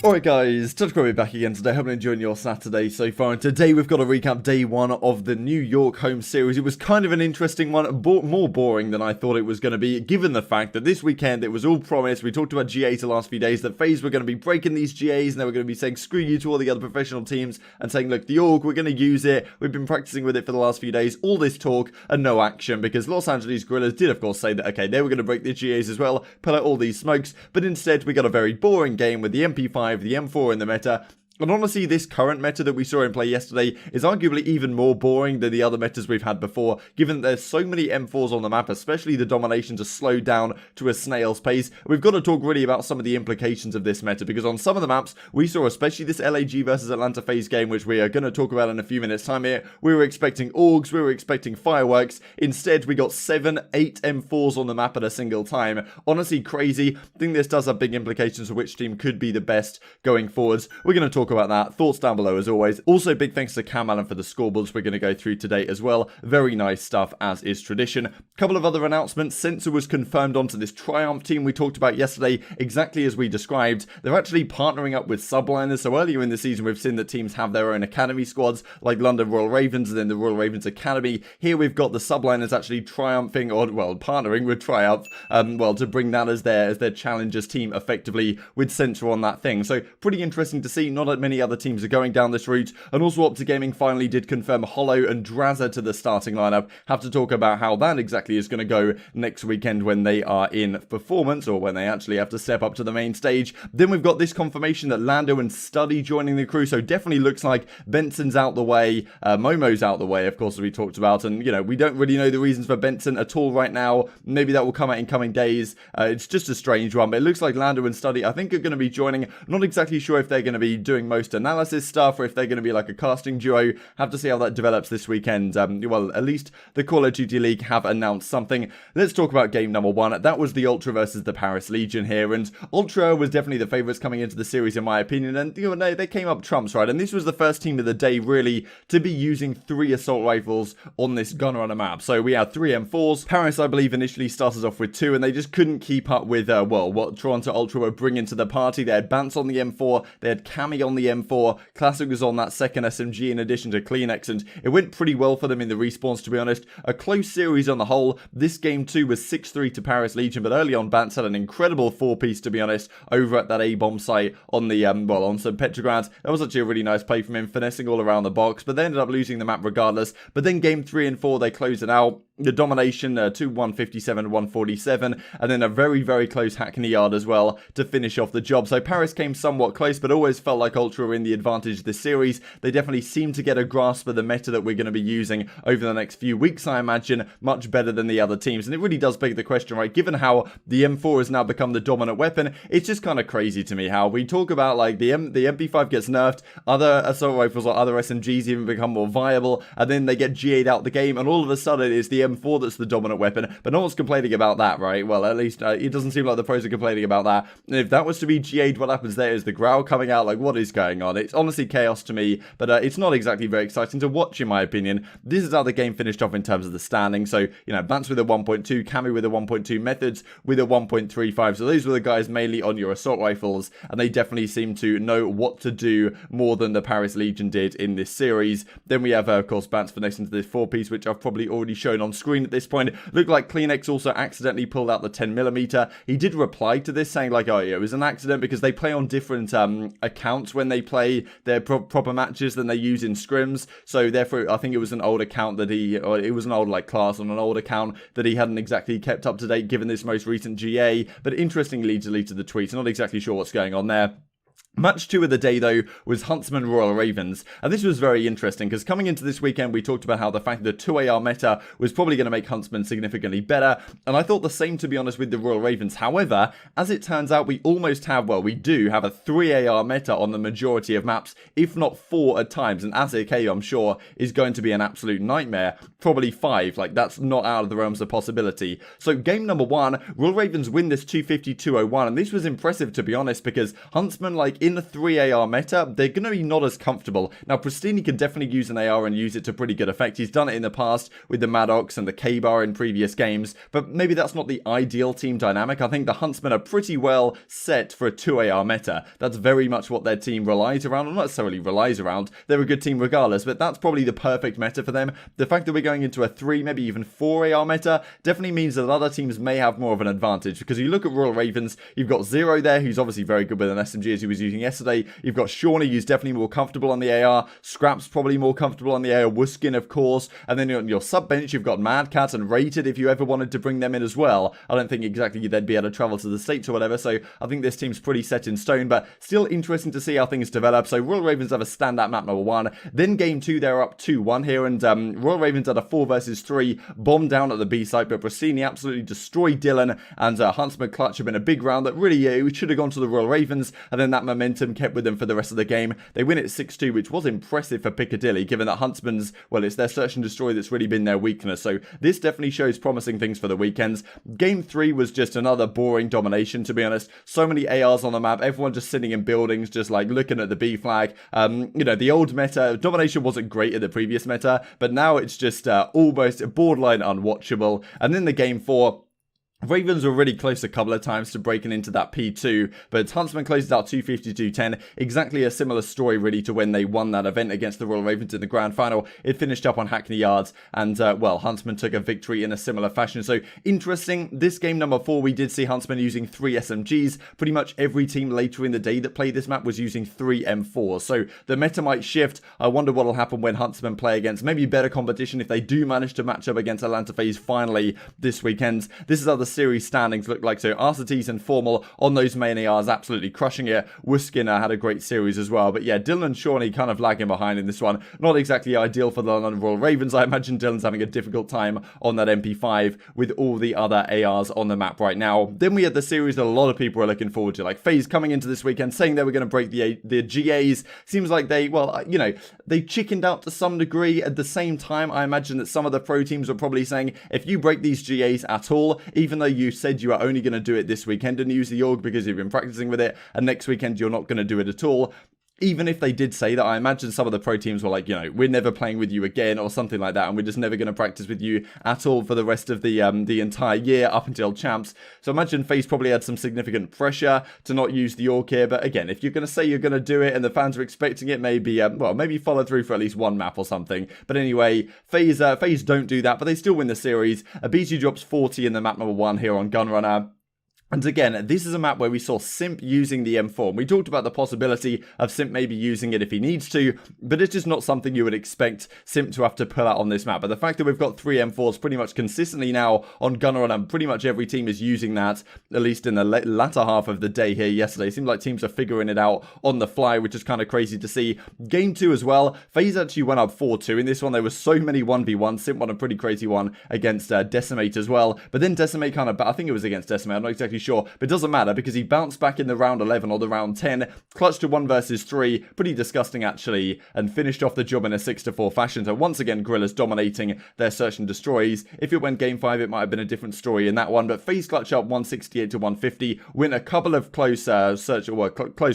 Alright guys, Touch Crowley back again today. Hope you're enjoying your Saturday so far. And today we've got to recap day one of the New York home series. It was kind of an interesting one, more boring than I thought it was going to be, given the fact that this weekend it was all promised. We talked about GA the last few days, that FaZe were going to be breaking these GAs and they were going to be saying screw you to all the other professional teams and saying, look, the org, we're going to use it. We've been practicing with it for the last few days. All this talk and no action, because Los Angeles Guerrillas did of course say that, okay, they were going to break the GAs as well, put out all these smokes, but instead we got a very boring game with the MP5, the M4 in the meta. And honestly, this current meta that we saw in play yesterday is arguably even more boring than the other metas we've had before, given that there's so many M4s on the map, especially the dominations are slowed down to a snail's pace. We've got to talk really about some of the implications of this meta, because on some of the maps we saw, especially this LAG versus Atlanta FaZe game, which we are going to talk about in a few minutes time here, we were expecting orgs, we were expecting fireworks. Instead, we got 7, 8 M4s on the map at a single time. Honestly, crazy. I think this does have big implications for which team could be the best going forwards. We're going to talk about that. Thoughts down below as always. Also, big thanks to Cam Allen for the scoreboards we're going to go through today as well. Very nice stuff, as is tradition. Couple of other announcements. Sensor was confirmed onto this Triumph team we talked about yesterday, exactly as we described. They're actually partnering up with subliners. So earlier in the season, we've seen that teams have their own academy squads, like London Royal Ravens and then the Royal Ravens Academy. Here we've got the subliners actually triumphing, or well, partnering with Triumph, to bring that as their challengers team effectively, with Sensor on that thing. So pretty interesting to see. Not that many other teams are going down this route. And also OpTic Gaming finally did confirm Hollow and Drazza to the starting lineup. Have to talk about how that exactly is going to go next weekend when they are in performance, or when they actually have to step up to the main stage. Then we've got this confirmation that Lando and Studdy joining the crew, so definitely looks like Benson's out the way, Momo's out the way, of course, as we talked about, and you know, we don't really know the reasons for Benson at all right now. Maybe that will come out in coming days. It's just a strange one, but it looks like Lando and Studdy, I think, are going to be joining. Not exactly sure if they're going to be doing most analysis stuff, or if they're going to be like a casting duo. Have to see how that develops this weekend. Well, at least the Call of Duty League have announced something. Let's talk about game number one. That was the Ultra versus the Paris Legion here, and Ultra was definitely the favourites coming into the series in my opinion, and you know, they came up trumps, right? And this was the first team of the day really to be using 3 assault rifles on this gun runner map. So we had 3 M4s. Paris, I believe, initially started off with 2, and they just couldn't keep up with what Toronto Ultra were bringing to the party. They had Bance on the M4, they had Cammy on the M4, Classic was on that second SMG in addition to Kleenex, and it went pretty well for them in the respawns, to be honest. A close series on the whole. This game too was 6-3 to Paris Legion, but early on Bance had an incredible 4-piece, to be honest, over at that A-bomb site on the, on St. Petrograd. That was actually a really nice play from him, finessing all around the box, but they ended up losing the map regardless. But then game 3 and 4, they closed it out. The domination to 157, 147, and then a very, very close Hackney Yard as well to finish off the job. So Paris came somewhat close, but always felt like Ultra were in the advantage this series. They definitely seem to get a grasp of the meta that we're going to be using over the next few weeks, I imagine, much better than the other teams. And it really does beg the question, right? Given how the M4 has now become the dominant weapon, it's just kind of crazy to me how we talk about like the MP5 gets nerfed, other assault rifles or other SMGs even become more viable, and then they get GA'd out the game, and all of a sudden it's the M4 that's the dominant weapon, but no one's complaining about that, right? Well, at least it doesn't seem like the pros are complaining about that. And if that was to be GA'd, what happens there is the growl coming out. Like, what is going on? It's honestly chaos to me, but it's not exactly very exciting to watch, in my opinion. This is how the game finished off in terms of the standing. So, you know, Bance with a 1.2, Cammy with a 1.2, Methods with a 1.35. So those were the guys mainly on your assault rifles, and they definitely seem to know what to do more than the Paris Legion did in this series. Then we have, of course, Bance finessing into this 4-piece, which I've probably already shown on screen at this point. Looked like Kleenex also accidentally pulled out the 10mm. He did reply to this saying like, oh yeah, it was an accident, because they play on different accounts when they play their proper matches than they use in scrims. So therefore, I think it was an old account that or it was an old like class on an old account that he hadn't exactly kept up to date given this most recent GA. But interestingly, deleted the tweet. Not exactly sure what's going on there. Match 2 of the day, though, was Huntsman Royal Ravens, and this was very interesting, because coming into this weekend, we talked about how the fact that the 2AR meta was probably going to make Huntsman significantly better, and I thought the same, to be honest, with the Royal Ravens. However, as it turns out, we almost have, well, we do have a 3AR meta on the majority of maps, if not 4 at times, and AZK, I'm sure, is going to be an absolute nightmare. Probably 5, like, that's not out of the realms of possibility. So, game number 1, Royal Ravens win this 250-201, and this was impressive, to be honest, because Huntsman, like, in the 3 AR meta, they're going to be not as comfortable. Now, Pristini can definitely use an AR and use it to pretty good effect. He's done it in the past with the Maddox and the K-Bar in previous games, but maybe that's not the ideal team dynamic. I think the Huntsman are pretty well set for a 2 AR meta. That's very much what their team relies around, or not necessarily relies around. They're a good team regardless, but that's probably the perfect meta for them. The fact that we're going into a 3, maybe even 4 AR meta definitely means that other teams may have more of an advantage, because you look at Royal Ravens, you've got Zero there, who's obviously very good with an SMG as he was using yesterday. You've got Shawnee, who's definitely more comfortable on the AR. Scrap's probably more comfortable on the AR. Wuskin, of course. And then on your sub bench, you've got Madcat and Rated if you ever wanted to bring them in as well. I don't think exactly they'd be able to travel to the States or whatever, so I think this team's pretty set in stone, but still interesting to see how things develop. So Royal Ravens have a standout map number 1. Then game 2, they're up 2-1 here, and Royal Ravens had a 4 versus 3 bomb down at the B site, but Brasini absolutely destroyed Dylan, and Huntsman clutch have been a big round that really should have gone to the Royal Ravens, and then that momentum kept with them for the rest of the game. They win it 6-2, which was impressive for Piccadilly, given that Huntsman's, well, it's their search and destroy that's really been their weakness, so this definitely shows promising things for the weekends. Game 3 was just another boring domination, to be honest. So many ARs on the map, everyone just sitting in buildings, just like looking at the B flag. You know, the old meta, domination wasn't great at the previous meta, but now it's just almost borderline unwatchable. And then the game 4, Ravens were really close a couple of times to breaking into that P2, but Huntsman closed out 250-210. Exactly a similar story really to when they won that event against the Royal Ravens in the grand final. It finished up on Hackney Yards, and well, Huntsman took a victory in a similar fashion. So interesting. This game number 4, we did see Huntsman using 3 SMGs. Pretty much every team later in the day that played this map was using 3 M4s. So the meta might shift. I wonder what will happen when Huntsman play against maybe better competition if they do manage to match up against Atlanta FaZe finally this weekend. This is how the series standings look like. So RCTs and Formal on those main ARs absolutely crushing it. Wuskiner had a great series as well, but yeah, Dylan and Shawnee kind of lagging behind in this one. Not exactly ideal for the London Royal Ravens. I imagine Dylan's having a difficult time on that MP5 with all the other ARs on the map right now. Then we had the series that a lot of people are looking forward to, like FaZe coming into this weekend saying they were going to break the GAs. Seems like they, well, you know, they chickened out to some degree. At the same time, I imagine that some of the pro teams are probably saying, if you break these GAs at all, even though you said you are only going to do it this weekend and use the org because you've been practicing with it, and next weekend you're not going to do it at all. Even if they did say that, I imagine some of the pro teams were like, you know, we're never playing with you again or something like that, and we're just never going to practice with you at all for the rest of the entire year up until champs. So I imagine FaZe probably had some significant pressure to not use the org here. But again, if you're going to say you're going to do it and the fans are expecting it, maybe well, maybe follow through for at least one map or something. But anyway, FaZe don't do that, but they still win the series. BG drops 40 in the map number 1 here on Gunrunner. And again, this is a map where we saw Simp using the M4. And we talked about the possibility of Simp maybe using it if he needs to, but it's just not something you would expect Simp to have to pull out on this map. But the fact that we've got 3 M4s pretty much consistently now on Gunner, and pretty much every team is using that, at least in the latter half of the day here yesterday. It seems like teams are figuring it out on the fly, which is kind of crazy to see. Game 2 as well, FaZe actually went up 4-2. In this one, there was so many 1v1. Simp won a pretty crazy one against Decimate as well. But then Decimate kind of, I think it was against Decimate, I'm not exactly sure, but it doesn't matter because he bounced back in the round 11 or the round 10, clutched to 1 versus 3, pretty disgusting actually, and finished off the job in a 6-4 fashion. So once again, Gorillas dominating their search and destroys. If it went game 5, it might have been a different story in that one, but FaZe clutch up 168 to 150, win a couple of close close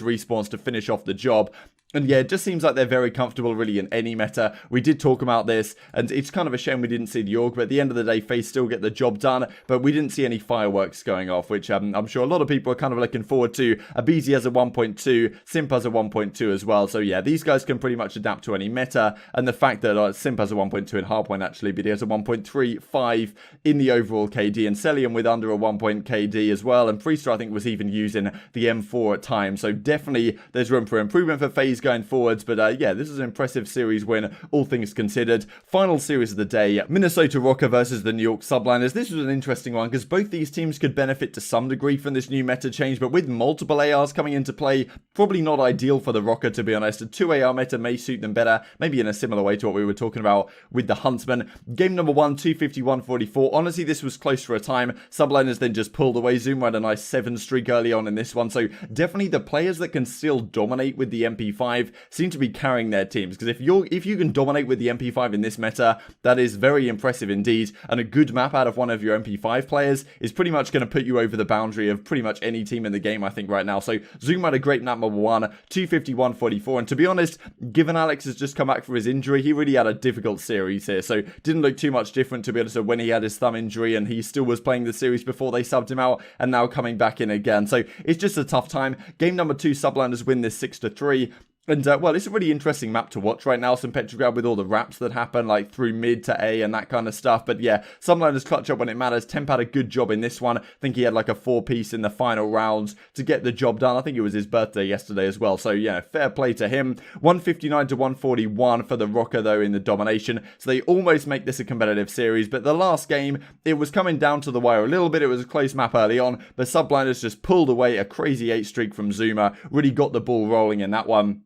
respawns to finish off the job. And yeah, it just seems like they're very comfortable really in any meta. We did talk about this, and it's kind of a shame we didn't see the org, but at the end of the day, FaZe still get the job done, but we didn't see any fireworks going off, which I'm sure a lot of people are kind of looking forward to. Abizi has a 1.2, Simp has a 1.2 as well, so yeah, these guys can pretty much adapt to any meta, and the fact that Simp has a 1.2 in hardpoint actually, but he has a 1.35 in the overall KD, and Celium with under a 1 point KD as well, and Priester I think was even using the M4 at times, so definitely there's room for improvement for FaZe going forwards, but yeah, this is an impressive series win, all things considered. Final series of the day, Minnesota Rocker versus the New York Subliners. This was an interesting one because both these teams could benefit to some degree from this new meta change, but with multiple ARs coming into play, probably not ideal for the Rocker, to be honest. A 2 AR meta may suit them better, maybe in a similar way to what we were talking about with the Huntsman. Game number 1, 251-44. Honestly, this was close for a time. Subliners then just pulled away. Zoom had a nice 7 streak early on in this one, so definitely the players that can still dominate with the MP5 seem to be carrying their teams, because if you can dominate with the MP5 in this meta, that is very impressive indeed, and a good map out of one of your MP5 players is pretty much going to put you over the boundary of pretty much any team in the game, I think, right now. So Zoom had a great map number 1, 251-44, and to be honest, given Alex has just come back from his injury, he really had a difficult series here, so didn't look too much different, to be honest, when he had his thumb injury, and he still was playing the series before they subbed him out, and now coming back in again. So it's just a tough time. Game number 2, Subliners win this 6-3. And, well, it's a really interesting map to watch right now, some Petrograd with all the wraps that happen, like, through mid to A and that kind of stuff. But, yeah, Subliners clutch up when it matters. Temp had a good job in this one. I think he had, like, a 4-piece in the final rounds to get the job done. I think it was his birthday yesterday as well. So, yeah, fair play to him. 159-141 for the Rocker, though, in the domination. So they almost make this a competitive series. But the last game, it was coming down to the wire a little bit. It was a close map early on. But Subliners just pulled away a crazy 8 streak from Zuma. Really got the ball rolling in that one.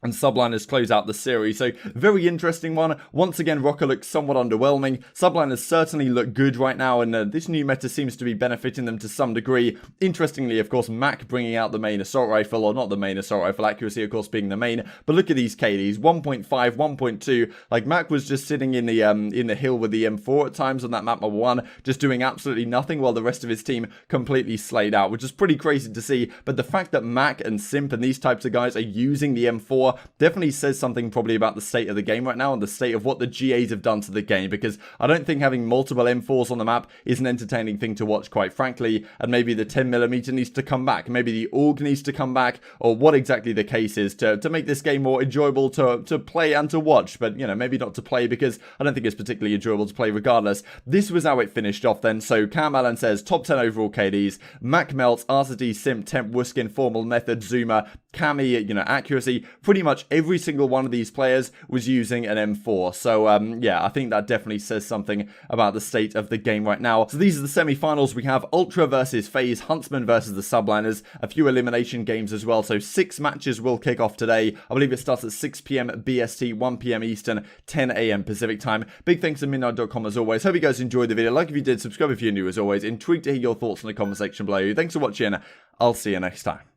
And Subliners close out the series. So, very interesting one. Once again, Rocker looks somewhat underwhelming. Subliners certainly look good right now, and this new meta seems to be benefiting them to some degree. Interestingly, of course, Mac bringing out the main assault rifle, or not the main assault rifle, accuracy, of course, being the main. But look at these KDs, 1.5, 1.2. Like, Mac was just sitting in the hill with the M4 at times on that map number 1, just doing absolutely nothing, while the rest of his team completely slayed out, which is pretty crazy to see. But the fact that Mac and Simp and these types of guys are using the M4 definitely says something probably about the state of the game right now and the state of what the GAs have done to the game, because I don't think having multiple M4s on the map is an entertaining thing to watch, quite frankly, and maybe the 10mm needs to come back, maybe the AUG needs to come back, or what exactly the case is to make this game more enjoyable to play and to watch, but, you know, maybe not to play, because I don't think it's particularly enjoyable to play regardless. This was how it finished off then. So Cam Allen says top 10 overall KDs, Mac Melts, RCD, Simp, Temp, Wuskin, Formal, Method, Zuma, Cammy, you know, accuracy, pretty much every single one of these players was using an M4. So, yeah, I think that definitely says something about the state of the game right now. So these are the semi-finals. We have Ultra versus FaZe, Huntsman versus the Subliners, a few elimination games as well. So 6 matches will kick off today. I believe it starts at 6 p.m. BST, 1 p.m. Eastern, 10 a.m. Pacific time. Big thanks to Midnight.com as always. Hope you guys enjoyed the video. Like if you did, subscribe if you're new as always. Intrigued to hear your thoughts in the comment section below. Thanks for watching. I'll see you next time.